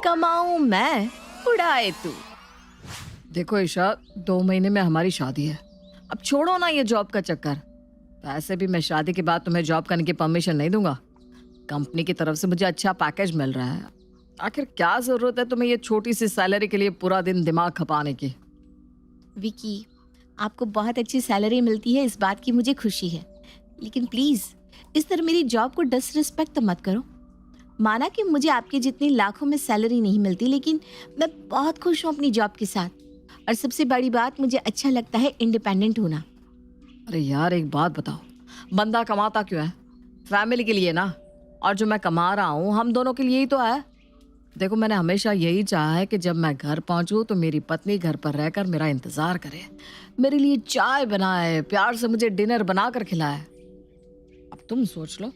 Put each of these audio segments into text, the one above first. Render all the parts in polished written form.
कमाऊं मैं, उड़ाए तू। देखो ईशा, 2 महीने में हमारी शादी है। अब छोड़ो ना ये जॉब का चक्कर। वैसे भी मैं शादी के बाद तुम्हें जॉब करने की परमिशन नहीं दूंगा। कंपनी की तरफ से मुझे अच्छा पैकेज मिल रहा है। आखिर क्या जरूरत है तुम्हें ये छोटी सी सैलरी के लिए पूरा दिन दिमाग खपाने की? विकी, आपको बहुत अच्छी सैलरी मिलती है, इस बात की मुझे खुशी है, लेकिन प्लीज इस तरह मेरी जॉब को डिसरिस्पेक्ट तो मत करो। माना कि मुझे आपके जितनी लाखों में सैलरी नहीं मिलती, लेकिन मैं बहुत खुश हूँ अपनी जॉब के साथ। और सबसे बड़ी बात, मुझे अच्छा लगता है इंडिपेंडेंट होना। अरे यार, एक बात बताओ, बंदा कमाता क्यों है? फैमिली के लिए ना। और जो मैं कमा रहा हूँ हम दोनों के लिए ही तो है। देखो, मैंने हमेशा यही चाहा है कि जब मैं घर पहुंचूं तो मेरी पत्नी घर पर रहकर मेरा इंतजार करे, मेरे लिए चाय बनाए, प्यार से मुझे डिनर बनाकर खिलाए। अब तुम सोच लो,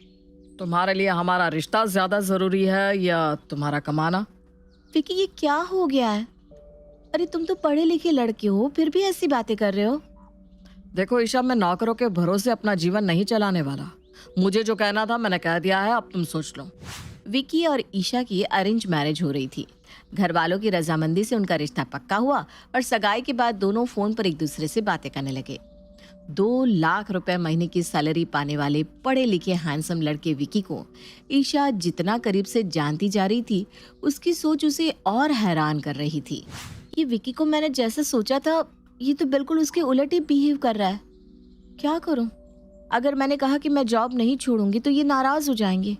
तुम्हारे लिए हमारा रिश्ता ज्यादा जरूरी है या तुम्हारा कमाना? विकी, ये क्या हो गया है? अरे तुम तो पढ़े लिखे लड़के हो, फिर भी ऐसी बातें कर रहे हो। देखो ईशा, मैं नौकरों के भरोसे अपना जीवन नहीं चलाने वाला। मुझे जो कहना था मैंने कह दिया है, अब तुम सोच लो। विकी और ईशा की अरेंज मैरिज हो रही थी। घर वालों की रजामंदी से उनका रिश्ता पक्का हुआ और सगाई के बाद दोनों फोन पर एक दूसरे से बातें करने लगे। 2 लाख रुपए महीने की सैलरी पाने वाले पढ़े लिखे हैंडसम लड़के विकी को ईशा जितना करीब से जानती जा रही थी, उसकी सोच उसे और हैरान कर रही थी। ये विकी को मैंने जैसा सोचा था, ये तो बिल्कुल उसके उलट ही बिहेव कर रहा है। क्या करूं? अगर मैंने कहा कि मैं जॉब नहीं छोड़ूंगी तो ये नाराज हो जाएंगे।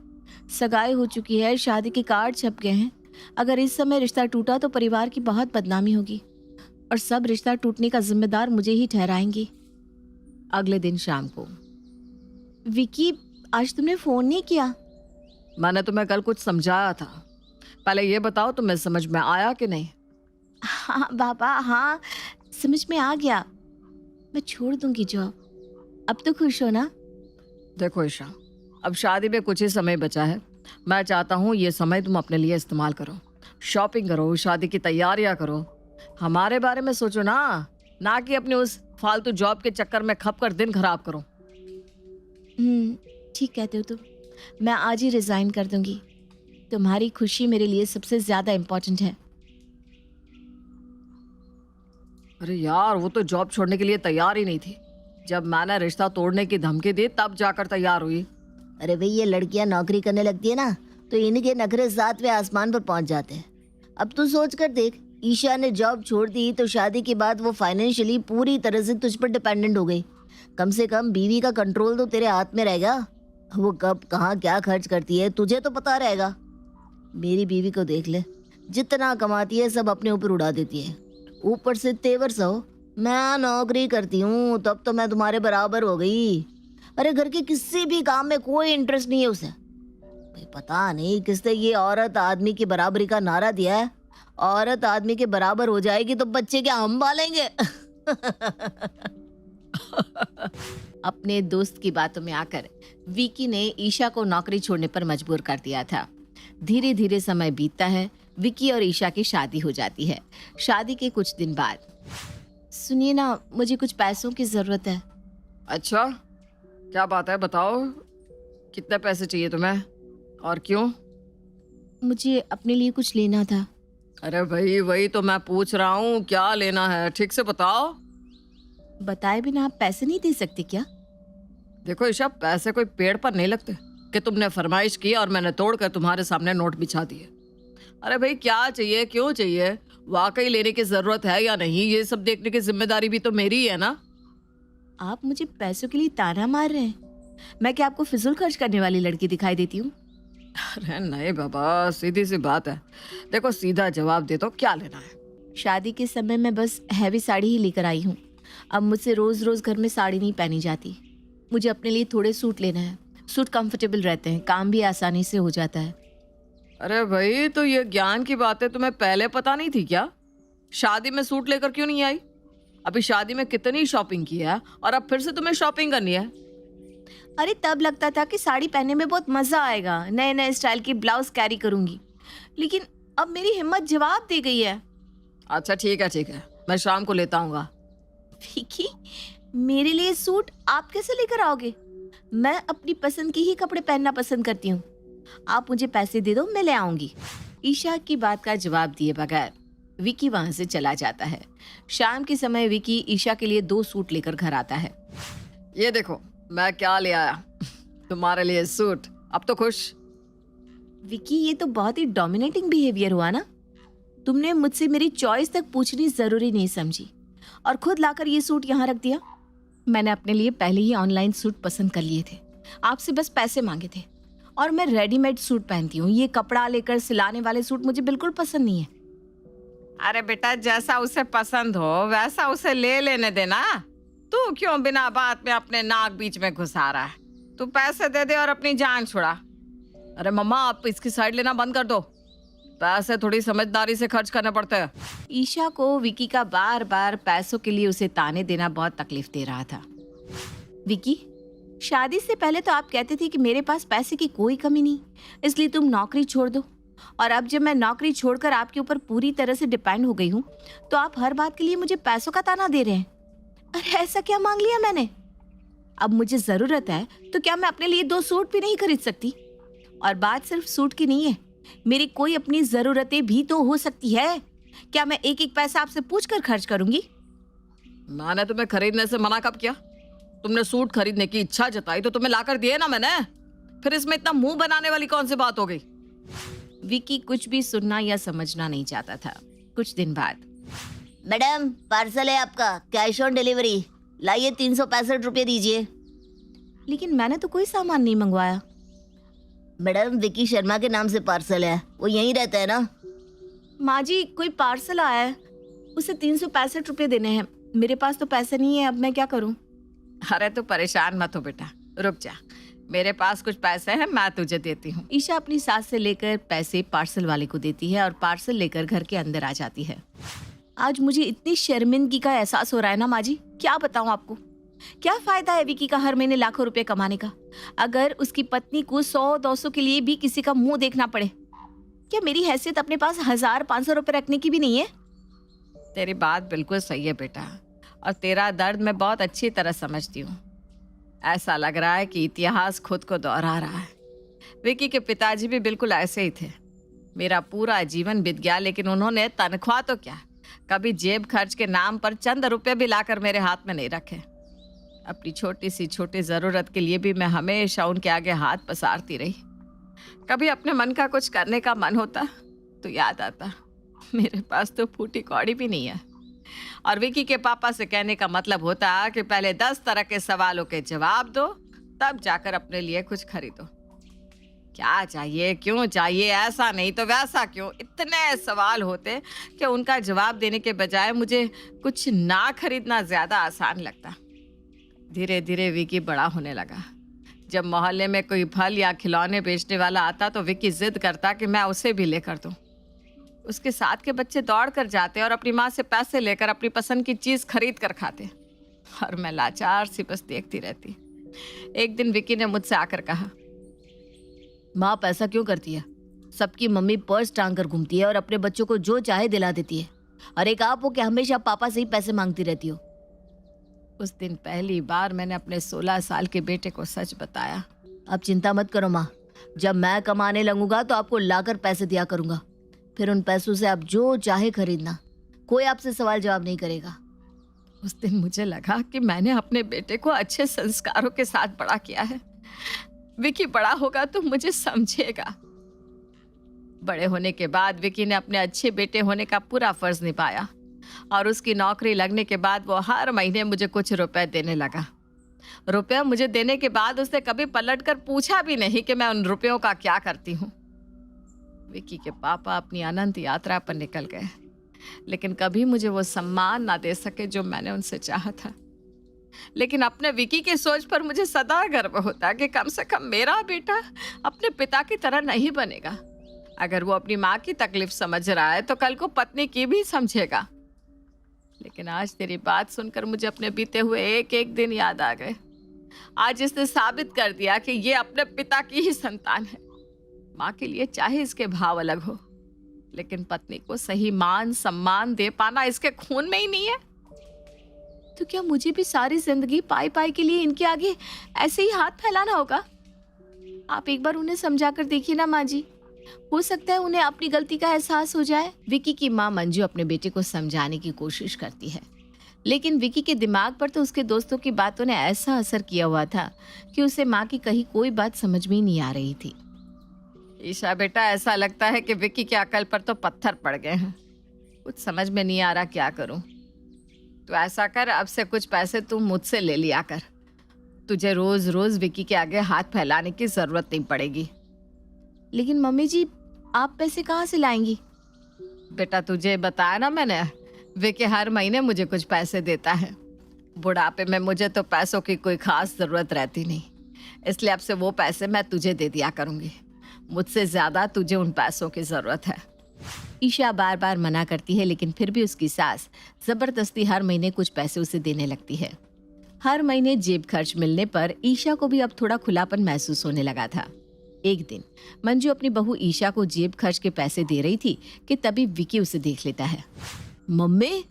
सगाई हो चुकी है, शादी के कार्ड छप गए हैं। अगर इस समय रिश्ता टूटा तो परिवार की बहुत बदनामी होगी और सब रिश्ता टूटने का जिम्मेदार मुझे ही ठहराएंगे। अगले दिन शाम को, विकी, आज तुमने फोन नहीं किया? मैंने तुम्हें कल कुछ समझाया था। पहले ये बताओ, तुम्हें समझ में आया कि नहीं? हाँ बाबा, हाँ समझ में आ गया। मैं छोड़ दूंगी जॉब। अब तो खुश हो ना? देखो ईशा, अब शादी में कुछ ही समय बचा है। मैं चाहता हूँ ये समय तुम अपने लिए इस्तेमाल करो। शॉपिंग करो, शादी की तैयारियां करो, हमारे बारे में सोचो ना कि अपने उस फालतू जॉब के चक्कर में खप कर दिन खराब करो। ठीक कहते हो तुम। मैं आज ही रिजाइन कर दूंगी। तुम्हारी खुशी मेरे लिए सबसे ज्यादा इम्पोर्टेंट है। अरे यार, वो तो जॉब छोड़ने के लिए तैयार ही नहीं थी। जब मैंने रिश्ता तोड़ने की धमकी दी तब जाकर तैयार हुई। अरे भाई, ये लड़कियां नौकरी करने लगती है ना तो इनके नखरे 7वें आसमान पर पहुंच जाते हैं। अब तू सोच कर देख, ईशा ने जॉब छोड़ दी तो शादी के बाद वो फाइनेंशियली पूरी तरह से तुझ पर डिपेंडेंट हो गई। कम से कम बीवी का कंट्रोल तो तेरे हाथ में रहेगा। वो कब कहाँ क्या खर्च करती है तुझे तो पता रहेगा। मेरी बीवी को देख ले, जितना कमाती है सब अपने ऊपर उड़ा देती है, ऊपर से तेवर सहो। मैं नौकरी करती हूँ तब तो मैं तुम्हारे बराबर हो गई। अरे घर के किसी भी काम में कोई इंटरेस्ट नहीं है उसे। भाई पता नहीं किसने ये औरत आदमी की बराबरी का नारा दिया है। औरत आदमी के बराबर हो जाएगी तो बच्चे क्या हम पालेंगे? अपने दोस्त की बातों में आकर विकी ने ईशा को नौकरी छोड़ने पर मजबूर कर दिया था। धीरे धीरे समय बीतता है, विकी और ईशा की शादी हो जाती है। शादी के कुछ दिन बाद, सुनिए ना, मुझे कुछ पैसों की जरूरत है। अच्छा, क्या बात है, बताओ। कितने पैसे चाहिए तुम्हें और क्यों? मुझे अपने लिए कुछ लेना था। अरे भाई, वही तो मैं पूछ रहा हूँ, क्या लेना है ठीक से बताओ। बताए बिना आप पैसे नहीं दे सकते क्या? देखो ईशा, पैसे कोई पेड़ पर नहीं लगते कि तुमने फरमाइश की और मैंने तोड़कर तुम्हारे सामने नोट बिछा दिए। अरे भाई, क्या चाहिए, क्यों चाहिए, वाकई लेने की जरूरत है या नहीं, ये सब देखने की जिम्मेदारी भी तो मेरी ही है ना। आप मुझे पैसों के लिए ताना मार रहे हैं? मैं क्या आपको फिजूल खर्च करने वाली लड़की दिखाई देती हूँ? अरे नहीं बाबा, सीधी सी बात है। देखो, सीधा जवाब दे दो, क्या लेना है? शादी के समय में बस हैवी साड़ी ही लेकर आई हूँ। अब मुझसे रोज रोज घर में साड़ी नहीं पहनी जाती। मुझे अपने लिए थोड़े सूट लेना है। सूट कंफर्टेबल रहते हैं, काम भी आसानी से हो जाता है। अरे भाई, तो ये ज्ञान की बातें तुम्हें पहले पता नहीं थी क्या? शादी में सूट लेकर क्यों नहीं आई? अभी शादी में कितनी शॉपिंग की है और अब फिर से तुम्हें शॉपिंग करनी है? अरे तब लगता था कि साड़ी पहनने में बहुत मजा आएगा, नए नए स्टाइल की ब्लाउज कैरी करूंगी, लेकिन अब मेरी हिम्मत जवाब दे गई है। अच्छा ठीक है, मैं शाम को लेता आऊंगा। विकी, मेरे लिए सूट आप कैसे लेकर आओगे? मैं अपनी पसंद के ही कपड़े पहनना पसंद करती हूँ। आप मुझे पैसे दे दो, मैं ले आऊंगी। ईशा की बात का जवाब दिए बगैर विकी वहां से चला जाता है। शाम के समय विकी ईशा के लिए 2 सूट लेकर घर आता है। ये देखो मैं क्या ले आया तुम्हारे लिए सूट। अब तो खुश? विकी, ये तो बहुत ही डोमिनेटिंग बिहेवियर हुआ ना। तुमने मुझसे मेरी चॉइस तक पूछनी जरूरी नहीं समझी और खुद लाकर ये सूट यहाँ रख दिया। मैंने अपने लिए पहले ही ऑनलाइन सूट पसंद कर लिए थे, आपसे बस पैसे मांगे थे और मैं रेडीमेड सूट पहनती हूँ। ये कपड़ा लेकर सिलाने वाले सूट मुझे बिल्कुल पसंद नहीं है। अरे बेटा, जैसा उसे पसंद हो वैसा उसे ले लेने देना। तू क्यों बिना बात में अपने नाक बीच में घुसा रहा है? तू पैसे दे दे और अपनी जान छुड़ा। अरे मम्मा, आप इसकी साइड लेना बंद कर दो। पैसे थोड़ी समझदारी से खर्च करने पड़ते हैं। ईशा को विकी का बार बार पैसों के लिए उसे ताने देना बहुत तकलीफ दे रहा था। विकी, शादी से पहले तो आप कहते थे कि मेरे पास पैसे की कोई कमी नहीं, इसलिए तुम नौकरी छोड़ दो। और अब जब मैं नौकरी छोड़कर आपके ऊपर पूरी तरह से डिपेंड हो गई हूँ तो आप हर बात के लिए मुझे पैसों का ताना दे रहे हैं। अरे ऐसा क्या मांग लिया मैंने? अब मुझे जरूरत है तो क्या मैं अपने लिए 2 सूट भी नहीं खरीद सकती? और बात सिर्फ सूट की नहीं है, मेरी कोई अपनी जरूरतें भी तो हो सकती है। क्या मैं एक एक पैसा आपसे पूछ कर खर्च करूंगी? मैंने तुम्हें खरीदने से मना कब किया? तुमने सूट खरीदने की इच्छा जताई तो तुम्हें लाकर दिए ना मैंने। फिर इसमें इतना मुंह बनाने वाली कौन सी बात हो गई? विकी कुछ भी सुनना या समझना नहीं चाहता था। कुछ दिन बाद, मैडम पार्सल है आपका, कैश ऑन डिलीवरी। लाइए 365 रुपये दीजिए। लेकिन मैंने तो कोई सामान नहीं मंगवाया। मैडम विकी शर्मा के नाम से पार्सल है, वो यहीं रहता है ना? माँ जी, कोई पार्सल आया है, उसे 365 रुपये देने हैं। मेरे पास तो पैसे नहीं है, अब मैं क्या करूँ? अरे तू परेशान मत हो बेटा, रुक जा, मेरे पास कुछ पैसे हैं, मैं तुझे देती हूँ। ईशा अपनी सास से लेकर पैसे पार्सल वाले को देती है और पार्सल लेकर घर के अंदर आ जाती है। आज मुझे इतनी शर्मिंदगी का एहसास हो रहा है ना माँ जी, क्या बताऊँ आपको। क्या फायदा है विकी का हर महीने लाखों रुपए कमाने का, अगर उसकी पत्नी को 100-200 के लिए भी किसी का मुंह देखना पड़े? क्या मेरी हैसियत अपने पास 1000-500 रुपए रखने की भी नहीं है? तेरी बात बिल्कुल सही है बेटा, और तेरा दर्द मैं बहुत अच्छी तरह समझती हूँ। ऐसा लग रहा है कि इतिहास खुद को दोहरा रहा है। विकी के पिताजी भी बिल्कुल ऐसे ही थे। मेरा पूरा जीवन बीत गया, लेकिन उन्होंने तनख्वाह तो क्या, कभी जेब खर्च के नाम पर चंद रुपए भी लाकर मेरे हाथ में नहीं रखे। अपनी छोटी सी छोटी ज़रूरत के लिए भी मैं हमेशा उनके आगे हाथ पसारती रही। कभी अपने मन का कुछ करने का मन होता तो याद आता मेरे पास तो फूटी कौड़ी भी नहीं है। और विकी के पापा से कहने का मतलब होता कि पहले 10 तरह के सवालों के जवाब दो, तब जाकर अपने लिए कुछ खरीदो। क्या चाहिए, क्यों चाहिए, ऐसा नहीं तो वैसा क्यों, इतने सवाल होते कि उनका जवाब देने के बजाय मुझे कुछ ना खरीदना ज़्यादा आसान लगता। धीरे धीरे विकी बड़ा होने लगा। जब मोहल्ले में कोई फल या खिलौने बेचने वाला आता तो विकी जिद करता कि मैं उसे भी लेकर दूं। उसके साथ के बच्चे दौड़ कर जाते और अपनी माँ से पैसे लेकर अपनी पसंद की चीज़ खरीद कर खाते, और मैं लाचार सी बस देखती रहती। एक दिन विकी ने मुझसे आकर कहा, माँ पैसा क्यों करती है? सबकी मम्मी पर्स टांग कर घूमती है और अपने बच्चों को जो चाहे दिला देती है, और एक आप हो कि हमेशा पापा से ही पैसे मांगती रहती हो। उस दिन पहली बार मैंने अपने 16 साल के बेटे को सच बताया। अब चिंता मत करो माँ, जब मैं कमाने लगूंगा तो आपको लाकर पैसे दिया करूंगा। फिर उन पैसों से आप जो चाहे खरीदना, कोई आपसे सवाल जवाब नहीं करेगा। उस दिन मुझे लगा कि मैंने अपने बेटे को अच्छे संस्कारों के साथ बड़ा किया है। विकी बड़ा होगा तो मुझे समझेगा। बड़े होने के बाद विकी ने अपने अच्छे बेटे होने का पूरा फर्ज निभाया, और उसकी नौकरी लगने के बाद वो हर महीने मुझे कुछ रुपए देने लगा। रुपए मुझे देने के बाद उसने कभी पलटकर पूछा भी नहीं कि मैं उन रुपयों का क्या करती हूँ। विकी के पापा अपनी अनंत यात्रा पर निकल गए, लेकिन कभी मुझे वो सम्मान ना दे सके जो मैंने उनसे चाहा था। लेकिन अपने विकी की सोच पर मुझे सदा गर्व होता कि कम से कम मेरा बेटा अपने पिता की तरह नहीं बनेगा। अगर वो अपनी माँ की तकलीफ समझ रहा है तो कल को पत्नी की भी समझेगा। लेकिन आज तेरी बात सुनकर मुझे अपने बीते हुए एक एक दिन याद आ गए। आज इसने साबित कर दिया कि ये अपने पिता की ही संतान है। माँ के लिए चाहे इसके भाव अलग हो, लेकिन पत्नी को सही मान सम्मान दे पाना इसके खून में ही नहीं है। तो क्या मुझे भी सारी जिंदगी पाई पाई के लिए इनके आगे ऐसे ही हाथ फैलाना होगा? आप एक बार उन्हें समझा कर देखिए ना माँ जी। हो सकता है उन्हें अपनी गलती का एहसास हो जाए। विकी की माँ मंजू अपने बेटे को समझाने की कोशिश करती है, लेकिन विकी के दिमाग पर तो उसके दोस्तों की बातों ने ऐसा असर किया हुआ था कि उसे माँ की कही कोई बात समझ में ही नहीं आ रही थी। ईशा बेटा, ऐसा लगता है कि विक्की के अकल पर तो पत्थर पड़ गए हैं। कुछ समझ में नहीं आ रहा क्या करूं। तो ऐसा कर, अब से कुछ पैसे तू मुझसे ले लिया कर। तुझे रोज रोज विक्की के आगे हाथ फैलाने की जरूरत नहीं पड़ेगी। लेकिन मम्मी जी, आप पैसे कहाँ से लाएंगी? बेटा, तुझे बताया ना मैंने, विक्की हर महीने मुझे कुछ पैसे देता है। बुढ़ापे में मुझे तो पैसों की कोई खास जरूरत रहती नहीं, इसलिए अब से वो पैसे मैं तुझे दे दिया करूंगी। मुझसे ज्यादा तुझे उन पैसों की जरूरत है। ईशा बार बार मना करती है, लेकिन फिर भी उसकी सास जबरदस्ती हर महीने कुछ पैसे उसे देने लगती है। हर महीने जेब खर्च मिलने पर ईशा को भी अब थोड़ा खुलापन महसूस होने लगा था। एक दिन मंजू अपनी बहू ईशा को जेब खर्च के पैसे दे रही थी कि तभी विकी उसे देख लेता है। मम्मी,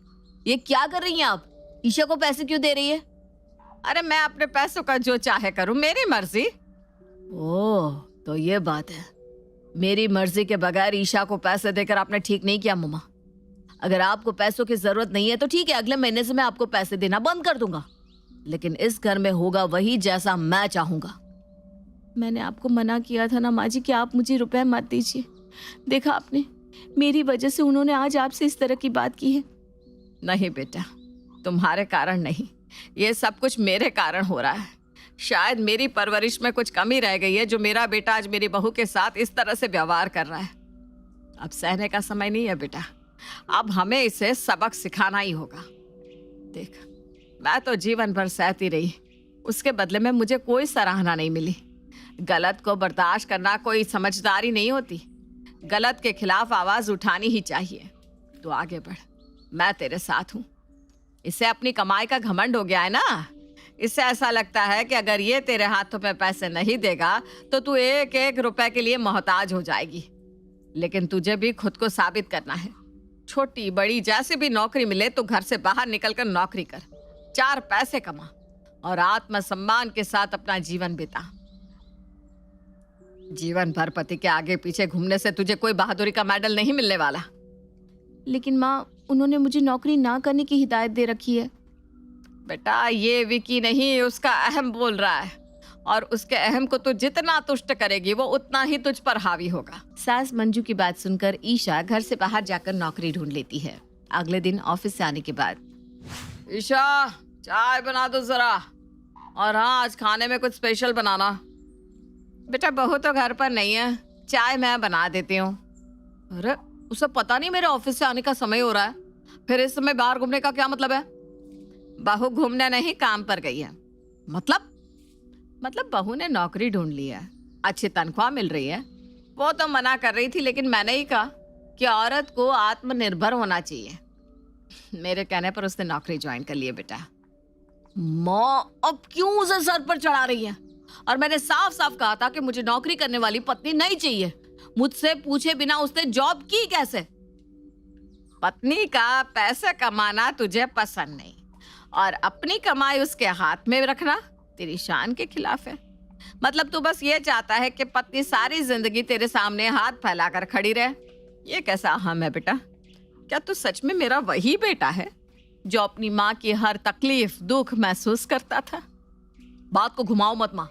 ये क्या कर रही हैं आप? ईशा को पैसे क्यों दे रही है? अरे मैं अपने पैसों का जो चाहे करूं, मेरी मर्जी। ओह, तो ये बात है। मेरी मर्जी के बगैर ईशा को पैसे देकर आपने ठीक नहीं किया मम्मा। अगर आपको पैसों की जरूरत नहीं है तो ठीक है, अगले महीने से मैं आपको पैसे देना बंद कर दूंगा, लेकिन इस घर में होगा वही जैसा मैं चाहूंगा। मैंने आपको मना किया था ना माँ जी कि आप मुझे रुपए मत दीजिए। देखा आपने, मेरी वजह से उन्होंने आज आपसे इस तरह की बात की है। नहीं बेटा, तुम्हारे कारण नहीं, ये सब कुछ मेरे कारण हो रहा है। शायद मेरी परवरिश में कुछ कमी रह गई है, जो मेरा बेटा आज मेरी बहू के साथ इस तरह से व्यवहार कर रहा है। अब सहने का समय नहीं है बेटा, अब हमें इसे सबक सिखाना ही होगा। देख, मैं तो जीवन भर सहती रही, उसके बदले में मुझे कोई सराहना नहीं मिली। गलत को बर्दाश्त करना कोई समझदारी नहीं होती। गलत के खिलाफ आवाज उठानी ही चाहिए। तो आगे बढ़, मैं तेरे साथ हूं। इसे अपनी कमाई का घमंड हो गया है ना। इससे ऐसा लगता है कि अगर ये तेरे हाथों में पैसे नहीं देगा तो तू एक एक रुपए के लिए मोहताज हो जाएगी। लेकिन तुझे भी खुद को साबित करना है। छोटी बड़ी जैसी भी नौकरी मिले तो घर से बाहर निकलकर नौकरी कर, 4 पैसे कमा और आत्मसम्मान के साथ अपना जीवन बिता। जीवन भर पति के आगे पीछे घूमने से तुझे कोई बहादुरी का मेडल नहीं मिलने वाला। लेकिन माँ, उन्होंने मुझे नौकरी ना करने की हिदायत दे रखी है। बेटा, ये विकी नहीं, उसका अहम बोल रहा है, और उसके अहम को तू जितना तुष्ट करेगी वो उतना ही तुझ पर हावी होगा। सास मंजू की बात सुनकर ईशा घर से बाहर जाकर नौकरी ढूंढ लेती है। अगले दिन ऑफिस से आने के बाद, ईशा, चाय बना दो जरा, और हाँ, आज खाने में कुछ स्पेशल बनाना। बेटा, बहू तो घर पर नहीं है, चाय मैं बना देती हूँ। अरे, उसे पता नहीं मेरे ऑफिस से आने का समय हो रहा है, फिर इस समय बाहर घूमने का क्या मतलब है? बहू घूमने नहीं, काम पर गई है। मतलब बहू ने नौकरी ढूंढ ली है, अच्छी तनख्वाह मिल रही है। वो तो मना कर रही थी, लेकिन मैंने ही कहा कि औरत को आत्मनिर्भर होना चाहिए। मेरे कहने पर उसने नौकरी ज्वाइन कर ली है। बेटा, माँ अब क्यों उसे सर पर चढ़ा रही है? और मैंने साफ साफ कहा था कि मुझे नौकरी करने वाली पत्नी नहीं चाहिए। मुझसे पूछे बिना उसने जॉब की कैसे? पत्नी का पैसा कमाना तुझे पसंद नहीं और अपनी कमाई उसके हाथ में रखना तेरी शान के खिलाफ है। मतलब तू बस ये चाहता है कि पत्नी सारी जिंदगी तेरे सामने हाथ फैलाकर खड़ी रहे। ये कैसा अहम है बेटा? क्या तू सच में मेरा वही बेटा है जो अपनी माँ की हर तकलीफ दुख महसूस करता था? बात को घुमाओ मत माँ।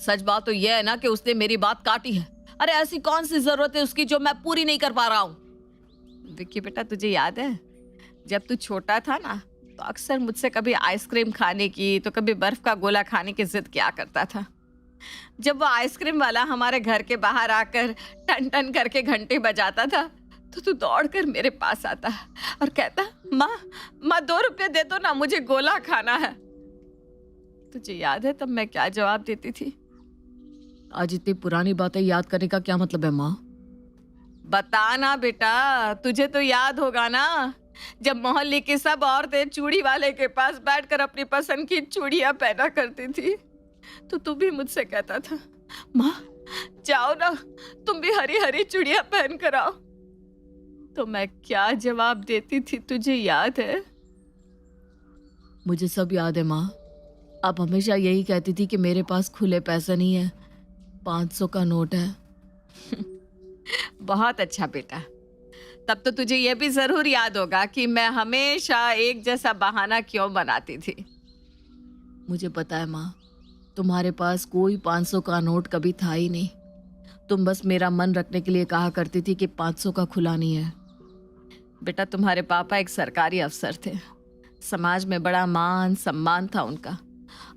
सच बात तो यह है ना कि उसने मेरी बात काटी है। अरे ऐसी कौन सी जरूरत है उसकी जो मैं पूरी नहीं कर पा रहा हूँ? विक्की बेटा, तुझे याद है जब तू छोटा था ना, तो अक्सर मुझसे कभी आइसक्रीम खाने की तो कभी बर्फ का गोला खाने की जिद किया करता था। जब वो आइसक्रीम वाला हमारे घर के बाहर आकर टन टन करके घंटी बजाता था तो तू दौड़कर मेरे पास आता और कहता, माँ 2 रुपये दे दो ना, मुझे गोला खाना है। तुझे याद है तब मैं क्या जवाब देती थी? आज इतनी पुरानी बातें याद करने का क्या मतलब है माँ? बता ना बेटा, तुझे तो याद होगा ना जब मोहल्ले की सब औरतें चूड़ी वाले के पास बैठकर अपनी पसंद की चूड़ियां पहना करती थी, तो तू भी मुझसे कहता था, माँ जाओ ना, तुम भी हरी हरी चूड़ियां पहन कर आओ। तो मैं क्या जवाब देती थी, तुझे याद है? मुझे सब याद है माँ। आप हमेशा यही कहती थी कि मेरे पास खुले पैसे नहीं है, 500 का नोट है। बहुत अच्छा बेटा। तब तो तुझे ये भी जरूर याद होगा कि मैं हमेशा एक जैसा बहाना क्यों बनाती थी। मुझे पता है माँ, तुम्हारे पास कोई 500 का नोट कभी था ही नहीं। तुम बस मेरा मन रखने के लिए कहा करती थी कि 500 का खुला नहीं है। बेटा तुम्हारे पापा एक सरकारी अफसर थे, समाज में बड़ा मान सम्मान था उनका,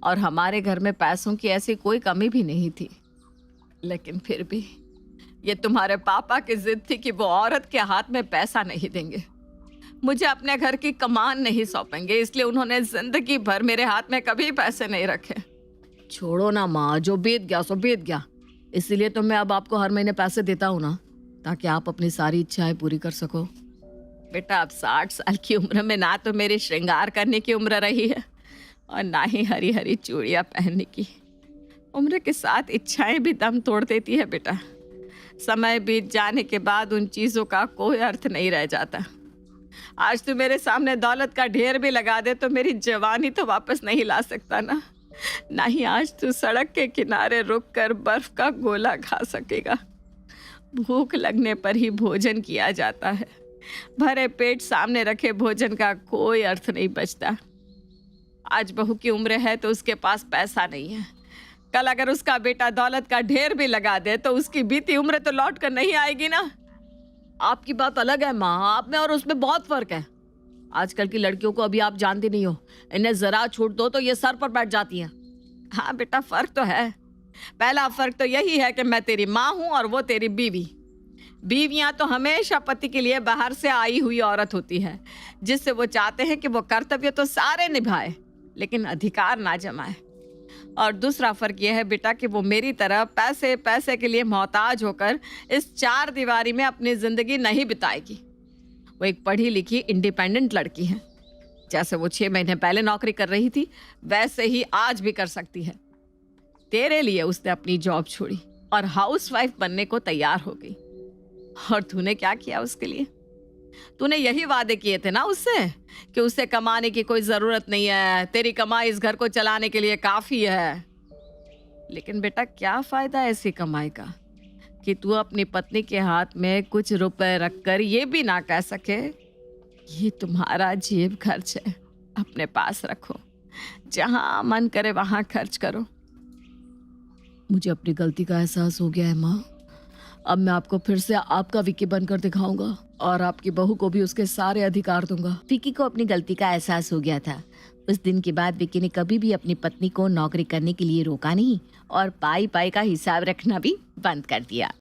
और हमारे घर में पैसों की ऐसी कोई कमी भी नहीं थी। लेकिन फिर भी ये तुम्हारे पापा की जिद थी कि वो औरत के हाथ में पैसा नहीं देंगे, मुझे अपने घर की कमान नहीं सौंपेंगे, इसलिए उन्होंने जिंदगी भर मेरे हाथ में कभी पैसे नहीं रखे। छोड़ो ना माँ, जो बीत गया सो बीत गया। इसीलिए तो मैं अब आपको हर महीने पैसे देता हूँ ना, ताकि आप अपनी सारी इच्छाएं पूरी कर सको। बेटा अब 60 साल की उम्र में ना तो मेरी श्रृंगार करने की उम्र रही है और ना ही हरी हरी चूड़ियाँ पहनने की। उम्र के साथ इच्छाएं भी दम तोड़ देती है बेटा। समय बीत जाने के बाद उन चीज़ों का कोई अर्थ नहीं रह जाता। आज तू मेरे सामने दौलत का ढेर भी लगा दे तो मेरी जवानी तो वापस नहीं ला सकता ना ही आज तू सड़क के किनारे रुक कर बर्फ का गोला खा सकेगा। भूख लगने पर ही भोजन किया जाता है, भरे पेट सामने रखे भोजन का कोई अर्थ नहीं बचता। आज बहू की उम्र है तो उसके पास पैसा नहीं है, कल अगर उसका बेटा दौलत का ढेर भी लगा दे तो उसकी बीती उम्र तो लौट कर नहीं आएगी ना। आपकी बात अलग है माँ, आप में और उसमें बहुत फर्क है। आजकल की लड़कियों को अभी आप जानती नहीं हो, इन्हें जरा छूट दो तो ये सर पर बैठ जाती हैं। हाँ बेटा फर्क तो है। पहला फर्क तो यही है कि मैं तेरी माँ हूँ और वो तेरी बीवी। बीवियाँ तो हमेशा पति के लिए बाहर से आई हुई औरत होती है, जिससे वो चाहते हैं कि वो कर्तव्य तो सारे निभाए लेकिन अधिकार ना जमाए। और दूसरा फर्क यह है बेटा कि वो मेरी तरह पैसे पैसे के लिए मोहताज होकर इस 4 दीवारी में अपनी जिंदगी नहीं बिताएगी। वो एक पढ़ी लिखी इंडिपेंडेंट लड़की है। जैसे वो 6 महीने पहले नौकरी कर रही थी वैसे ही आज भी कर सकती है। तेरे लिए उसने अपनी जॉब छोड़ी और हाउसवाइफ बनने को तैयार हो गई। और तूने क्या किया उसके लिए? तूने यही वादे किए थे ना उससे कि उसे कमाने की कोई जरूरत नहीं है, तेरी कमाई इस घर को चलाने के लिए काफी है। लेकिन बेटा क्या फायदा ऐसी कमाई का कि तू अपनी पत्नी के हाथ में कुछ रुपए रखकर ये भी ना कह सके ये तुम्हारा जेब खर्च है, अपने पास रखो, जहां मन करे वहां खर्च करो। मुझे अपनी गलती का एहसास हो गया है माँ। अब मैं आपको फिर से आपका विक्की बनकर दिखाऊंगा और आपकी बहू को भी उसके सारे अधिकार दूंगा। विक्की को अपनी गलती का एहसास हो गया था। उस दिन के बाद विक्की ने कभी भी अपनी पत्नी को नौकरी करने के लिए रोका नहीं और पाई पाई का हिसाब रखना भी बंद कर दिया।